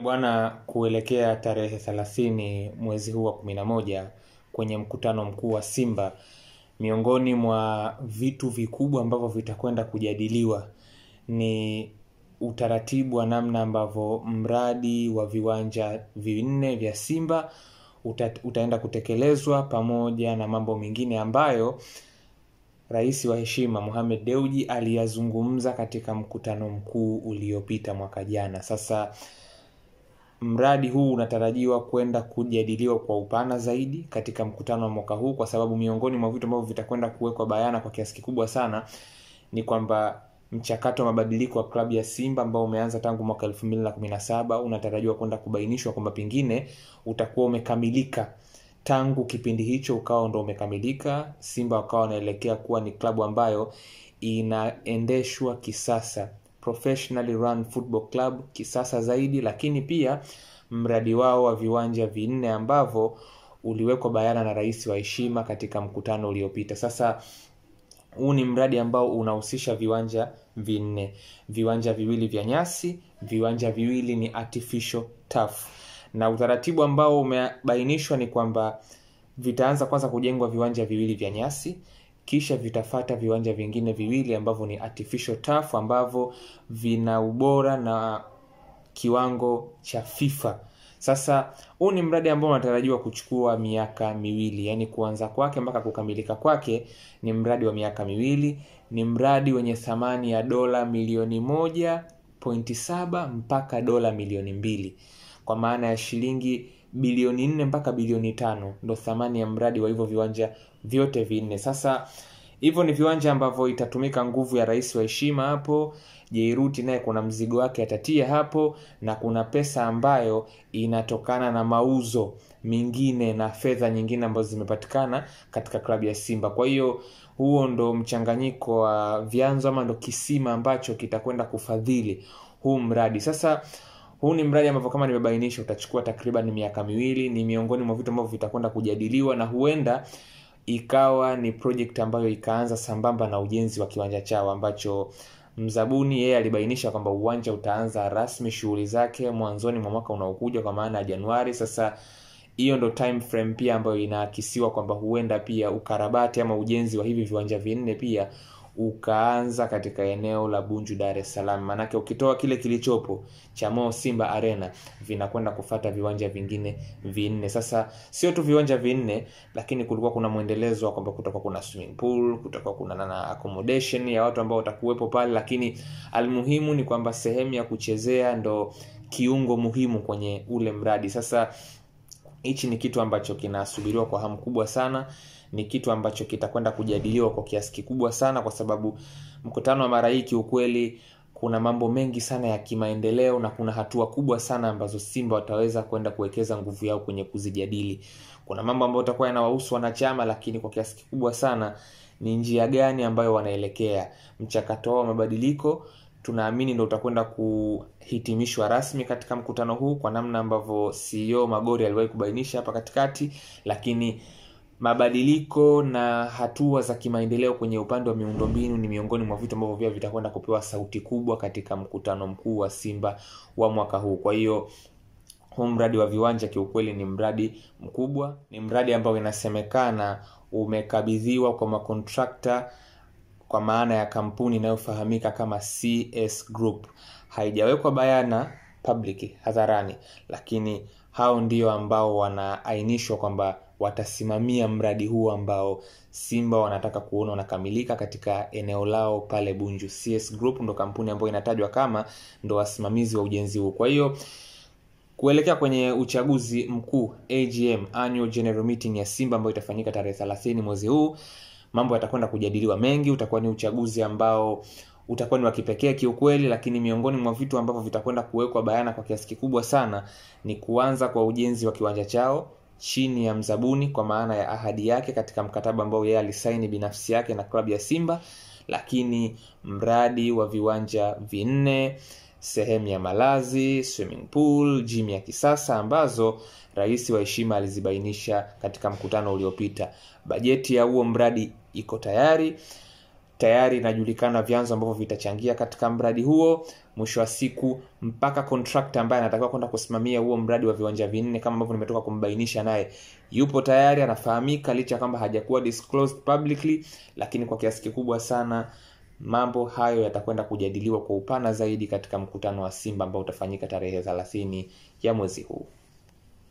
Bwana, kuelekea tarehe 30 mwezi huu wa 11 kwenye mkutano mkuu wa Simba, miongoni mwa vitu vikubwa ambavyo vitakwenda kujadiliwa ni utaratibu wa namna ambavyo mradi wa viwanja vinne vya Simba utaenda kutekelezwa, pamoja na mambo mengine ambayo Rais wa heshima Mohamed Dewji aliyazungumza katika mkutano mkuu uliopita mwaka jana. Sasa mradi huu unatarajiwa kwenda kujadiliwa kwa upana zaidi katika mkutano wa mwaka huu, kwa sababu miongoni mwa vitu ambavyo vitakwenda kuwekwa bayana kwa kiasi kikubwa sana ni kwamba mchakato wa mabadiliko wa klabu ya Simba ambao umeanza tangu mwaka 2017 unatarajiwa kwenda kubainishwa kwamba pengine utakuwa umekamilika tangu kipindi hicho, ukawa ndo umekamilika. Simba wakawa wanaelekea kuwa ni klabu ambayo inaendeshwa kisasa, professionally run football club kisasa zaidi. Lakini pia mradi wao wa viwanja vinne ambavyo uliwekwa bayana na rais wa heshima katika mkutano uliopita. Sasa huu ni mradi ambao unahusisha viwanja vinne, viwanja viwili vya nyasi, viwanja viwili ni artificial turf. Na utaratibu ambao umebainishwa ni kwamba vitaanza kwanza kujengwa viwanja viwili vya nyasi, kisha vitafata viwanja vingine viwili ambavyo ni artificial turf, ambavyo vina ubora na kiwango cha FIFA. Sasa huu ni mradi ambao unatarajiwa kuchukua miaka miwili, yani kuanza kwake mpaka kukamilika kwake ni mradi wa miaka miwili. Ni mradi wenye thamani ya dola milioni 1.7 mpaka dola milioni 2, kwa maana ya shilingi bilioni 4 mpaka bilioni 5 ndo thamani ya mradi wa hivyo viwanja vyote vinne. Sasa hivyo ni viwanja ambavyo itatumika nguvu ya rais wa heshima hapo. Jairuti naye kuna mzigo wake atatia hapo, na kuna pesa ambayo inatokana na mauzo mingine na fedha nyingine ambazo zimepatikana katika klabu ya Simba. Kwa hiyo huo ndo mchanganyiko wa vyanzo ama ndo kisima ambacho kitakwenda kufadhili huu mradi. Sasa huu ni mradi ambao kama nimebainisha utachukua takriban miaka miwili. Ni miongoni mwa vitu ambavyo vitakwenda kujadiliwa, na huenda ikawa ni project ambayo ikaanza sambamba na ujenzi wa kiwanja chao, ambacho mzabuni yeye alibainisha kwamba uwanja utaanza rasmi shughuli zake mwanzoni mwa mwaka unaokuja, kwa maana ya Januari. Sasa hiyo ndo time frame pia ambayo inaakisiwa kwamba huenda pia ukarabati ama ujenzi wa hivi viwanja vinne pia ukaanza katika eneo la Bunju, Dar es Salaam. Manake ukitoa kile kilichopo cha Mo Simba Arena, vinakwenda kufata viwanja vingine vinne. Sasa sio tu viwanja vinne, lakini kulikuwa kuna muendelezo kwamba kutakuwa kuna swimming pool, kutakuwa kuna na accommodation ya watu ambao watakuwepo pale, lakini almuhimu ni kwamba sehemu ya kuchezea ndo kiungo muhimu kwenye ule mradi. Sasa hichi ni kitu ambacho kinasubiriwa kwa hamu kubwa sana. Ni kitu ambacho kitakwenda kujadiliwa kwa kiasi kikubwa sana, kwa sababu mkutano wa mara hii kiukweli kuna mambo mengi sana ya kimaendeleo, na kuna hatua kubwa sana ambazo Simba wataweza kwenda kuwekeza nguvu yao kwenye kuzijadili. Kuna mambo ambayo yatakuwa yanawahusu wanachama, lakini kwa kiasi kikubwa sana ni njia gani ambayo wanaelekea. Mchakato wa mabadiliko tunaamini ndio utakwenda kuhitimishwa rasmi katika mkutano huu, kwa namna ambavyo CEO Magori aliwahi kubainisha hapa katikati. Lakini mabadiliko na hatua za kimaendeleo kwenye upande wa miundombinu ni miongoni mwa vitu ambavyo vitakwenda kupewa sauti kubwa katika mkutano mkuu wa Simba wa mwaka huu. Kwa hiyo huu mradi wa viwanja kiukweli ni mradi mkubwa, ni mradi ambao inasemekana umekabidhiwa kwa makontrakta, kwa maana ya kampuni inayofahamika kama CS Group. Haijawekwa bayana public hadharani, lakini hao ndio ambao wanaainishwa kwamba watasimamia mradi huu ambao Simba wanataka kuona unakamilika katika eneo lao pale Bunju. CS Group ndo kampuni ambayo inatajwa kama ndo wasimamizi wa ujenzi huu. Kwa hiyo kuelekea kwenye uchaguzi mkuu AGM, Annual General Meeting ya Simba, ambayo itafanyika tarehe 30 mwezi huu, mambo yatakwenda kujadiliwa mengi. Utakuwa ni uchaguzi ambao utakuwa ni wa kipekee kiukweli, lakini miongoni mwa vitu ambavyo vitakwenda kuwekwa bayana kwa kiasi kikubwa sana ni kuanza kwa ujenzi wa kiwanja chao chini ya mzabuni, kwa maana ya ahadi yake katika mkataba ambao yeye alisaini binafsi yake na klabu ya Simba. Lakini mradi wa viwanja vinne, sehemu ya malazi, swimming pool, gym ya kisasa ambazo rais wa heshima alizibainisha katika mkutano uliopita. Bajeti ya huo mradi iko tayari inajulikana vyanzo ambavyo vitachangia katika mradi huo. mwisho wa siku mpaka contractor ambaye anatakiwa kwenda kusimamia huo mradi wa viwanja vinne kama ambavyo nimetoka kumbainisha, naye yupo tayari, anafahamika licha kwamba hajakuwa disclosed publicly, lakini kwa kiasi kikubwa sana mambo hayo yatakwenda kujadiliwa kwa upana zaidi katika mkutano wa Simba ambao utafanyika tarehe 30 ya mwezi huu.